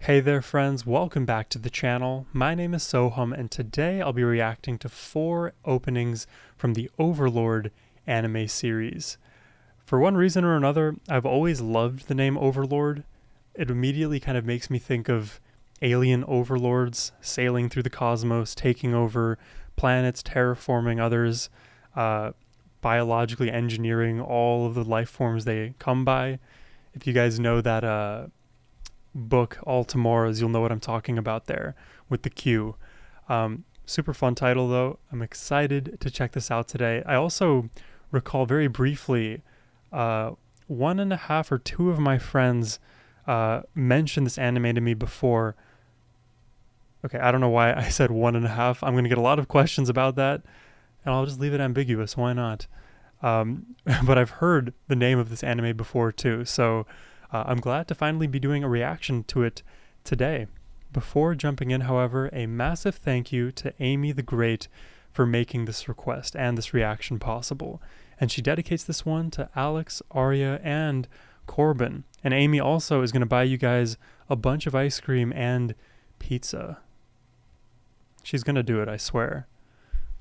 Hey there friends, welcome back to the channel. My name is Sohum and today I'll be reacting to 4 openings from the Overlord anime series. For one reason or another, I've always loved the name Overlord. It immediately kind of makes me think of alien overlords sailing through the cosmos, taking over planets, terraforming others, biologically engineering all of the life forms they come by. If you guys know that book All Tomorrows, you'll know what I'm talking about there with the Q. Super fun title though. I'm excited to check this out today. I also recall very briefly one and a half or two of my friends mentioned this anime to me before. Okay, I don't know why I said one and a half. I'm going to get a lot of questions about that, and I'll just leave it ambiguous. Why not? But I've heard the name of this anime before too, so I'm glad to finally be doing a reaction to it today. Before jumping in, however, a massive thank you to Amy the Great for making this request and this reaction possible. And she dedicates this one to Alex, Arya, and Corbin. And Amy also is going to buy you guys a bunch of ice cream and pizza. She's going to do it, I swear.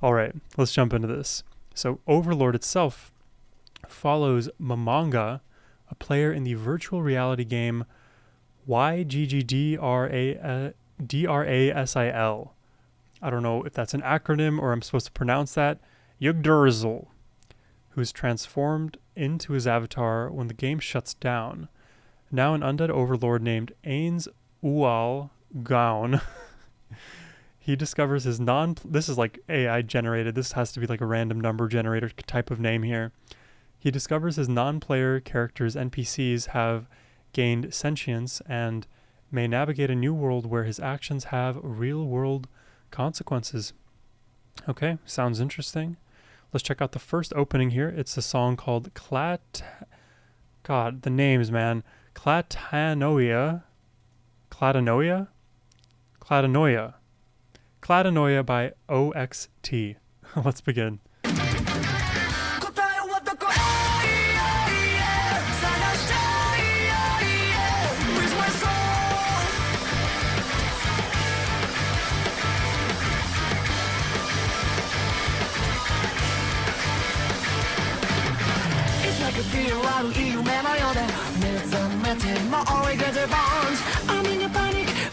Alright, let's jump into this. So Overlord itself follows Mamanga, a player in the virtual reality game YGGDRASIL. I don't know if that's an acronym or I'm supposed to pronounce that. Yggdrasil, who is transformed into his avatar when the game shuts down. Now an undead overlord named Ains Ual Gaon. He discovers his this is like AI generated. This has to be like a random number generator type of name here. He discovers his non-player characters' NPCs have gained sentience and may navigate a new world where his actions have real-world consequences. Okay, sounds interesting. Let's check out the first opening here. It's a song called God, the names, man. Clatanoia by OXT. Let's begin.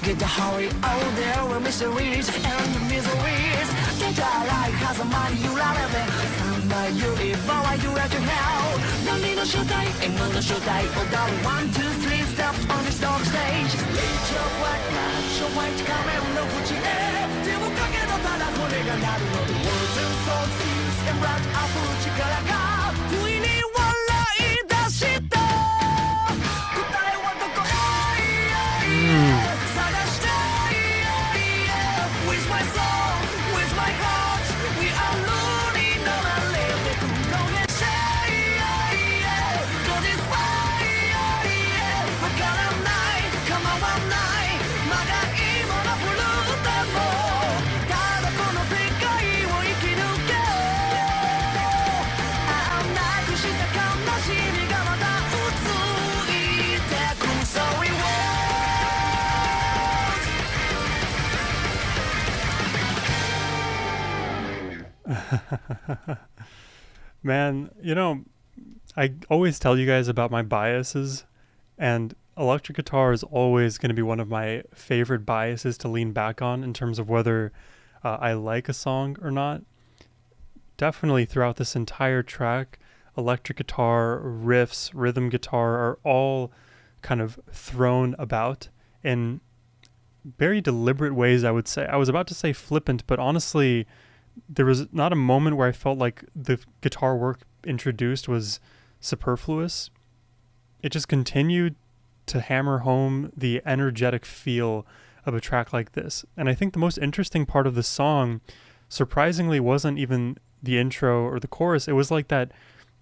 Get the hurry out there with mysteries and miseries. Get your life has a money you love it. Stand by you if I do let you hell. Nani no shutai, and no shutai. Oh, darling, 1, 2, 3 steps on this dog stage. Reach your white man, show white camera, no fuji air. Tibu kake no tada kore ga naru no. The words and souls seas and bright afuchi kara ga. We need one light that shit. Man, you know, I always tell you guys about my biases, and electric guitar is always going to be one of my favorite biases to lean back on in terms of whether I like a song or not. Definitely throughout this entire track, electric guitar, riffs, rhythm guitar are all kind of thrown about in very deliberate ways, I would say. I was about to say flippant, but honestly, there was not a moment where I felt like the guitar work introduced was superfluous. It just continued to hammer home the energetic feel of a track like this. And I think the most interesting part of the song, surprisingly, wasn't even the intro or the chorus. It was like that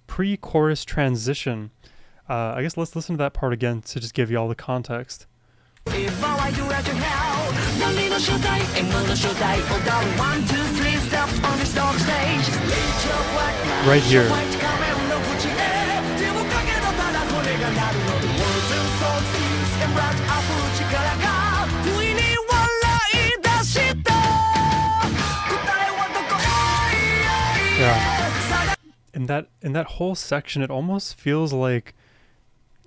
pre-chorus transition. I guess let's listen to that part again to just give you all the context. If I do let you hell, Nani no shutai, and no shutai. Oh, darling, 1, 2, 3 steps on this dog stage. Right here. Yeah. In that whole section, it almost feels like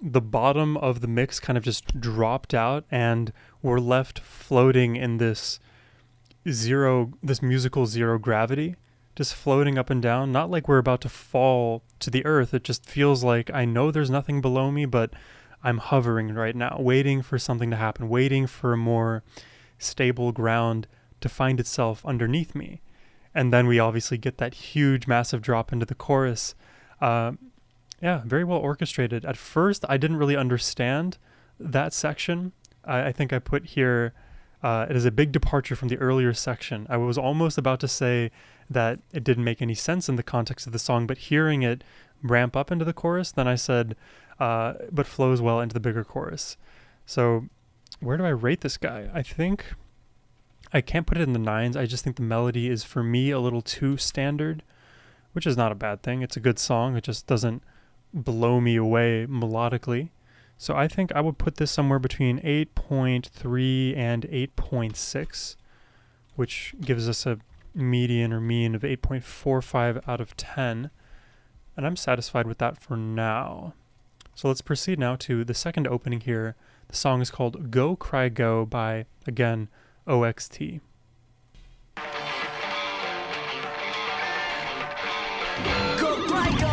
the bottom of the mix kind of just dropped out, and we're left floating in this musical zero gravity, just floating up and down. Not like we're about to fall to the earth. It just feels like I know there's nothing below me, but I'm hovering right now, waiting for something to happen, waiting for a more stable ground to find itself underneath me. And then we obviously get that huge, massive drop into the chorus. Uh, yeah, very well orchestrated. At first, I didn't really understand that section. I think I put here, it is a big departure from the earlier section. I was almost about to say that it didn't make any sense in the context of the song, but hearing it ramp up into the chorus, then I said, but flows well into the bigger chorus. So where do I rate this guy? I think I can't put it in the nines. I just think the melody is, for me, a little too standard, which is not a bad thing. It's a good song. It just doesn't blow me away melodically. So I think I would put this somewhere between 8.3 and 8.6, which gives us a median or mean of 8.45 out of 10. And I'm satisfied with that for now. So let's proceed now to the second opening here. The song is called Go Cry Go by, again, OXT. Go, cry, go.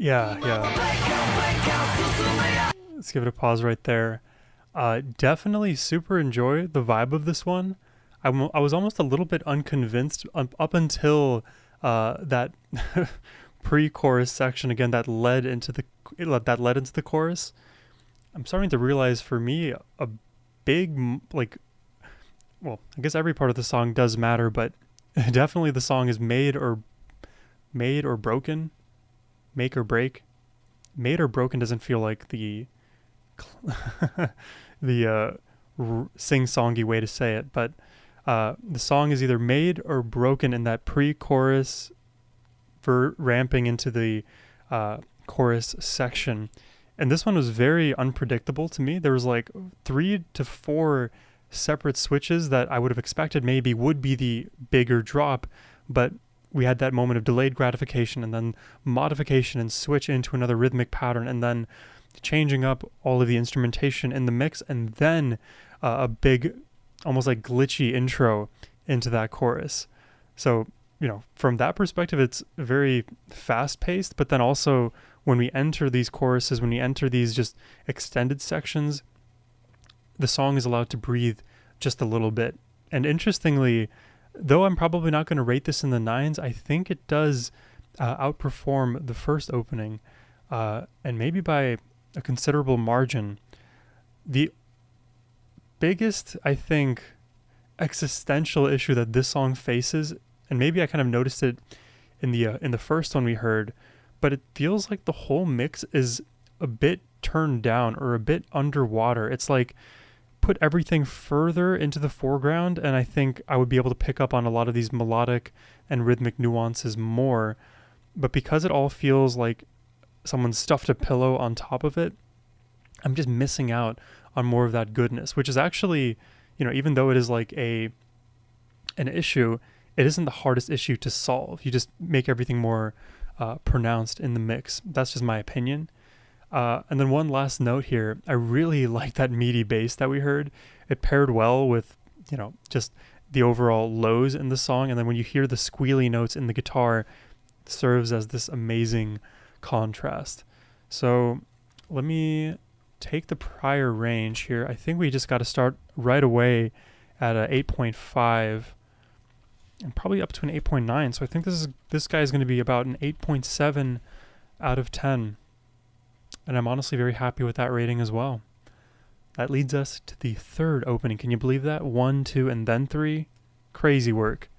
Yeah. Let's give it a pause right there. Definitely super enjoy the vibe of this one. I was almost a little bit unconvinced up until that pre-chorus section again that led into the chorus. I'm starting to realize, for me, a big, well, I guess every part of the song does matter, but definitely the song is made or broken. Make or break. Made or broken doesn't feel like the sing-songy way to say it, but the song is either made or broken in that pre-chorus ramping into the chorus section. And this one was very unpredictable to me. There was like 3 to 4 separate switches that I would have expected maybe would be the bigger drop, but we had that moment of delayed gratification and then modification and switch into another rhythmic pattern and then changing up all of the instrumentation in the mix, and then a big, almost like glitchy intro into that chorus. So, from that perspective, it's very fast-paced, but then also when we enter these choruses, when we enter these just extended sections, the song is allowed to breathe just a little bit. And interestingly, though I'm probably not going to rate this in the 9s, I think it does outperform the first opening, and maybe by a considerable margin. The biggest, I think, existential issue that this song faces, and maybe I kind of noticed it in the first one we heard, but it feels like the whole mix is a bit turned down or a bit underwater. It's like put everything further into the foreground, and I think I would be able to pick up on a lot of these melodic and rhythmic nuances more. But because it all feels like someone stuffed a pillow on top of it, I'm just missing out on more of that goodness, which is actually, even though it is like an issue, it isn't the hardest issue to solve. You just make everything more pronounced in the mix. That's just my opinion. And then one last note here. I really like that meaty bass that we heard. It paired well with, just the overall lows in the song. And then when you hear the squealy notes in the guitar, it serves as this amazing contrast. So let me take the prior range here. I think we just got to start right away at a 8.5 and probably up to an 8.9. So I think this guy is going to be about an 8.7 out of 10. And I'm honestly very happy with that rating as well. That leads us to the third opening. Can you believe that? 1, 2, and then 3. Crazy work.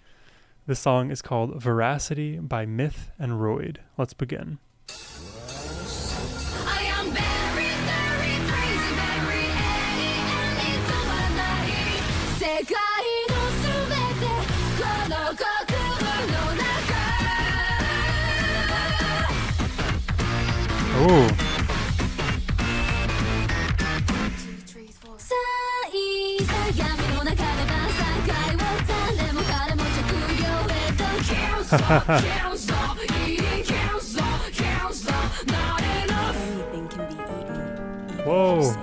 This song is called Veracity by Myth and Royd. Let's begin. Oh. Whoa.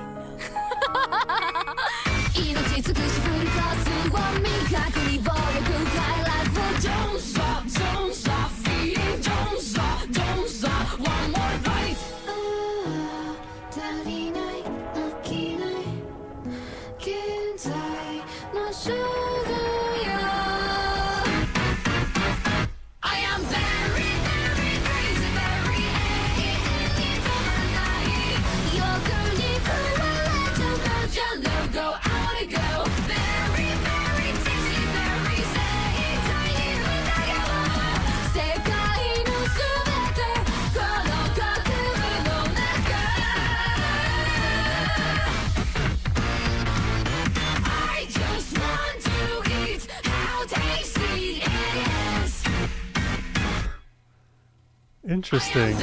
Interesting.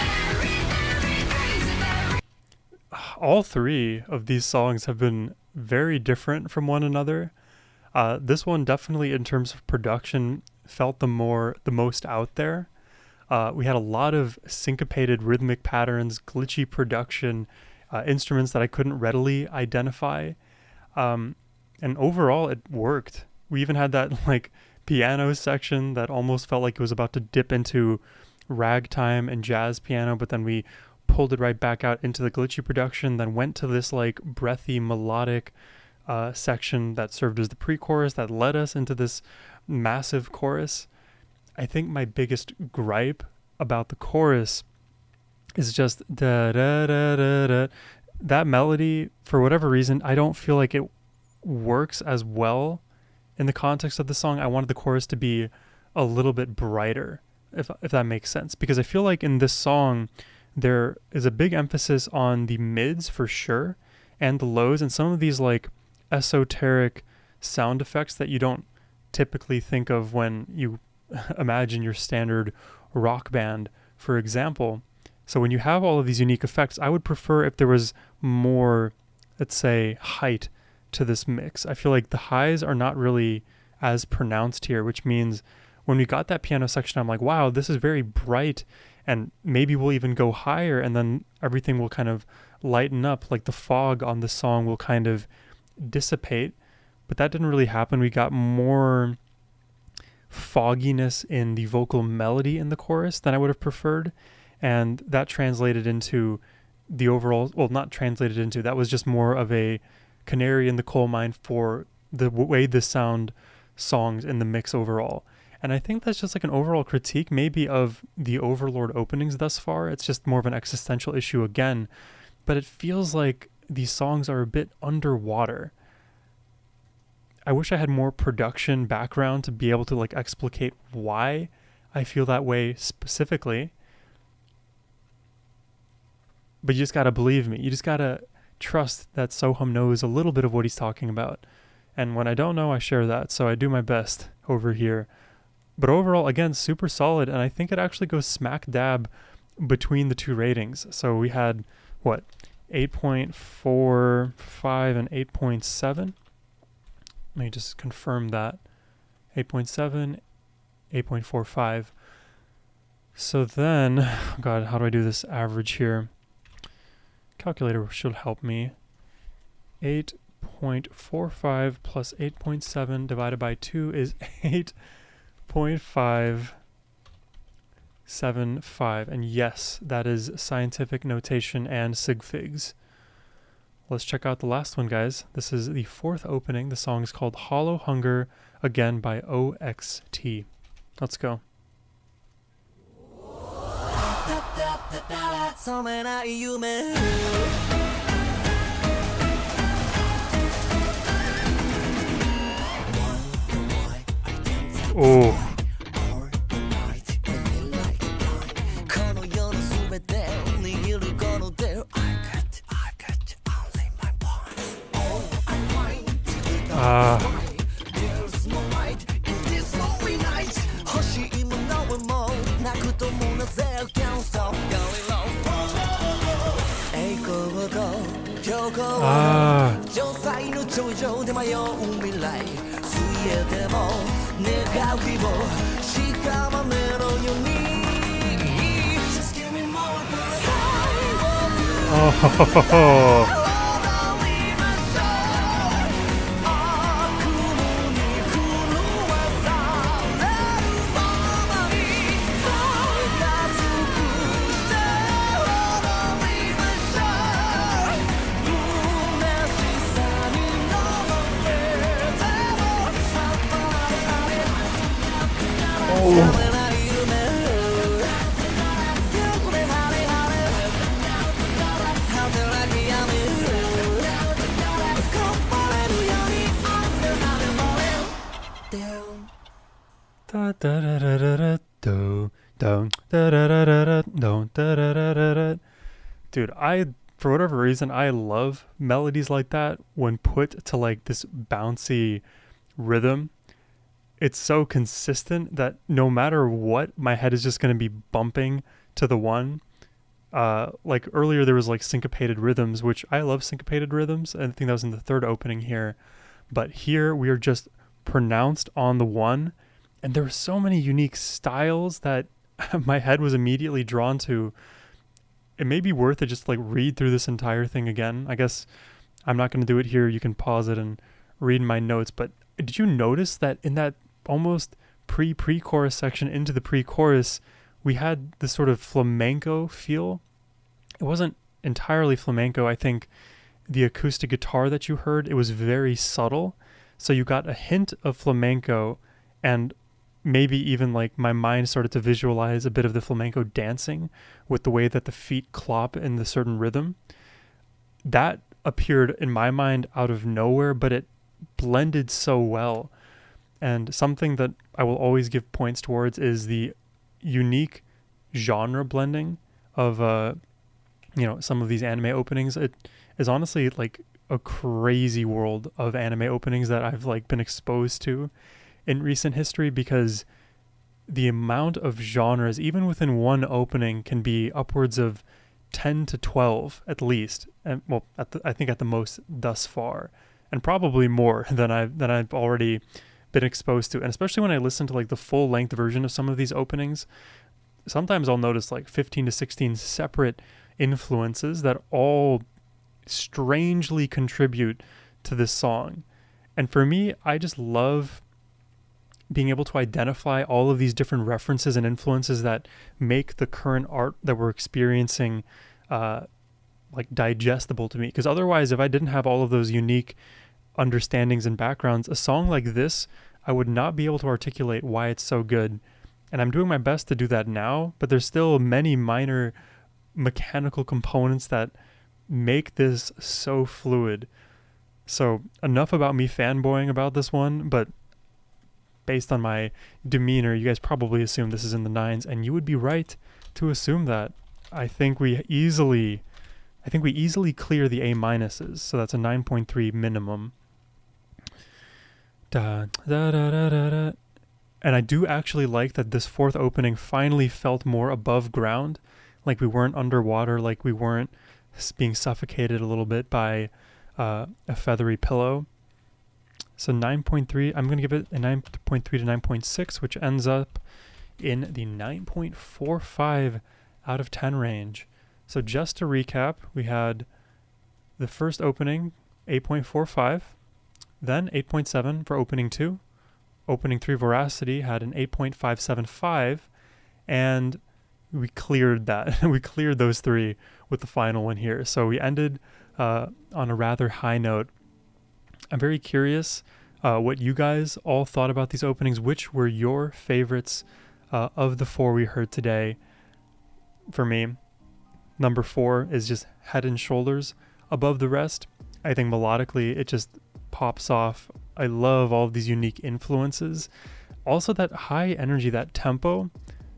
All three of these songs have been very different from one another. This one definitely, in terms of production, felt the most out there. We had a lot of syncopated rhythmic patterns, glitchy production, instruments that I couldn't readily identify. And overall, it worked. We even had that like piano section that almost felt like it was about to dip into ragtime and jazz piano, but then we pulled it right back out into the glitchy production, then went to this like breathy melodic section that served as the pre-chorus that led us into this massive chorus. I think my biggest gripe about the chorus is just da da da da da. That melody, for whatever reason, I don't feel like it works as well in the context of the song. I wanted the chorus to be a little bit brighter, if that makes sense, because I feel like in this song there is a big emphasis on the mids for sure and the lows and some of these like esoteric sound effects that you don't typically think of when you imagine your standard rock band, for example. So when you have all of these unique effects, I would prefer if there was more, let's say, height to this mix. I feel like the highs are not really as pronounced here, which means when we got that piano section, I'm like, wow, this is very bright, and maybe we'll even go higher, and then everything will kind of lighten up, like the fog on the song will kind of dissipate. But that didn't really happen. We got more fogginess in the vocal melody in the chorus than I would have preferred, and that translated into the overall, well, not translated into, that was just more of a canary in the coal mine for the way the sound songs in the mix overall. And I think that's just like an overall critique maybe of the Overlord openings thus far. It's just more of an existential issue again, but it feels like these songs are a bit underwater. I wish I had more production background to be able to like explicate why I feel that way specifically. But you just gotta believe me. You just gotta trust that Sohum knows a little bit of what he's talking about. And when I don't know, I share that. So I do my best over here. But overall, again, super solid. And I think it actually goes smack dab between the two ratings. So we had, 8.45 and 8.7. Let me just confirm that. 8.7, 8.45. So then, oh God, how do I do this average here? Calculator should help me. 8.45 plus 8.7 divided by 2 is 8.575. And yes, that is scientific notation and sig figs. Let's check out the last one, guys. This is the fourth opening. The song is called Hollow Hunger, again by OXT. Let's go. Oh. Oh. Dude, for whatever reason, I love melodies like that when put to like this bouncy rhythm. It's so consistent that no matter what, my head is just going to be bumping to the one. Like earlier there was like syncopated rhythms, which I love syncopated rhythms. I think that was in the third opening here. But here we are just pronounced on the one. And there were so many unique styles that my head was immediately drawn to. It may be worth it just like read through this entire thing again. I guess I'm not going to do it here. You can pause it and read my notes. But did you notice that in that almost pre-chorus section into the pre-chorus, we had this sort of flamenco feel? It wasn't entirely flamenco. I think the acoustic guitar that you heard, it was very subtle. So you got a hint of flamenco, and maybe even like my mind started to visualize a bit of the flamenco dancing with the way that the feet clop in the certain rhythm. That appeared in my mind out of nowhere, but it blended so well. And something that I will always give points towards is the unique genre blending of some of these anime openings. It is honestly like a crazy world of anime openings that I've like been exposed to in recent history, because the amount of genres, even within one opening, can be upwards of 10 to 12 at least. And well, I think at the most thus far, and probably more than I've already been exposed to. And especially when I listen to like the full length version of some of these openings, sometimes I'll notice like 15 to 16 separate influences that all strangely contribute to this song. And for me, I just love being able to identify all of these different references and influences that make the current art that we're experiencing like digestible to me. Because otherwise, if I didn't have all of those unique understandings and backgrounds, a song like this, I would not be able to articulate why it's so good. And I'm doing my best to do that now, but there's still many minor mechanical components that make this so fluid. So enough about me fanboying about this one, but based on my demeanor, you guys probably assume this is in the 9s, and you would be right to assume that. I think we easily clear the A minuses, so that's a 9.3 minimum. Da, da, da, da, da, da. And I do actually like that this fourth opening finally felt more above ground, like we weren't underwater, like we weren't being suffocated a little bit by a feathery pillow. So 9.3, I'm going to give it a 9.3 to 9.6, which ends up in the 9.45 out of 10 range. So just to recap, we had the first opening, 8.45, then 8.7 for opening 2. Opening 3 Veracity had an 8.575, and we cleared that. We cleared those three with the final one here. So we ended on a rather high note. I'm very curious what you guys all thought about these openings. Which were your favorites of the 4 we heard today? For me, number 4 is just head and shoulders above the rest. I think melodically it just pops off. I love all of these unique influences. Also that high energy, that tempo.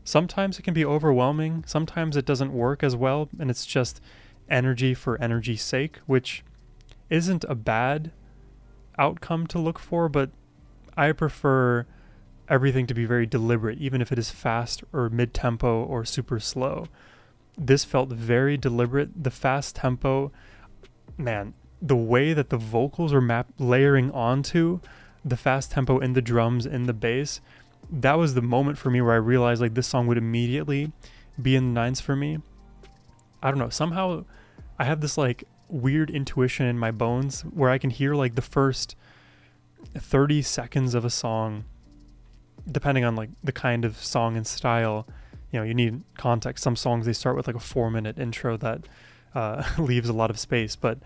Sometimes it can be overwhelming. Sometimes it doesn't work as well, and it's just energy for energy's sake, which isn't a bad outcome to look for, but I prefer everything to be very deliberate, even if it is fast or mid-tempo or super slow. This felt very deliberate. The fast tempo, man, the way that the vocals were layering onto the fast tempo in the drums, in the bass, that was the moment for me where I realized like this song would immediately be in the 9s for me. I don't know, somehow I have this like weird intuition in my bones where I can hear like the first 30 seconds of a song, depending on like the kind of song and style. You know, you need context. Some songs, they start with like a 4-minute intro that leaves a lot of space, but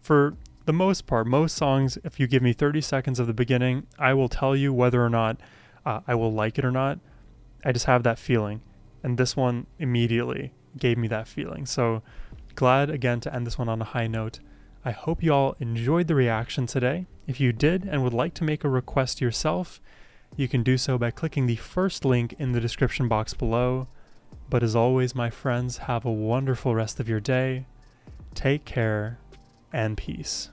for the most part, most songs, if you give me 30 seconds of the beginning, I will tell you whether or not I will like it or not. I just have that feeling, and this one immediately gave me that feeling. So glad again to end this one on a high note. I hope you all enjoyed the reaction today. If you did and would like to make a request yourself, you can do so by clicking the first link in the description box below. But as always, my friends, have a wonderful rest of your day. Take care and peace.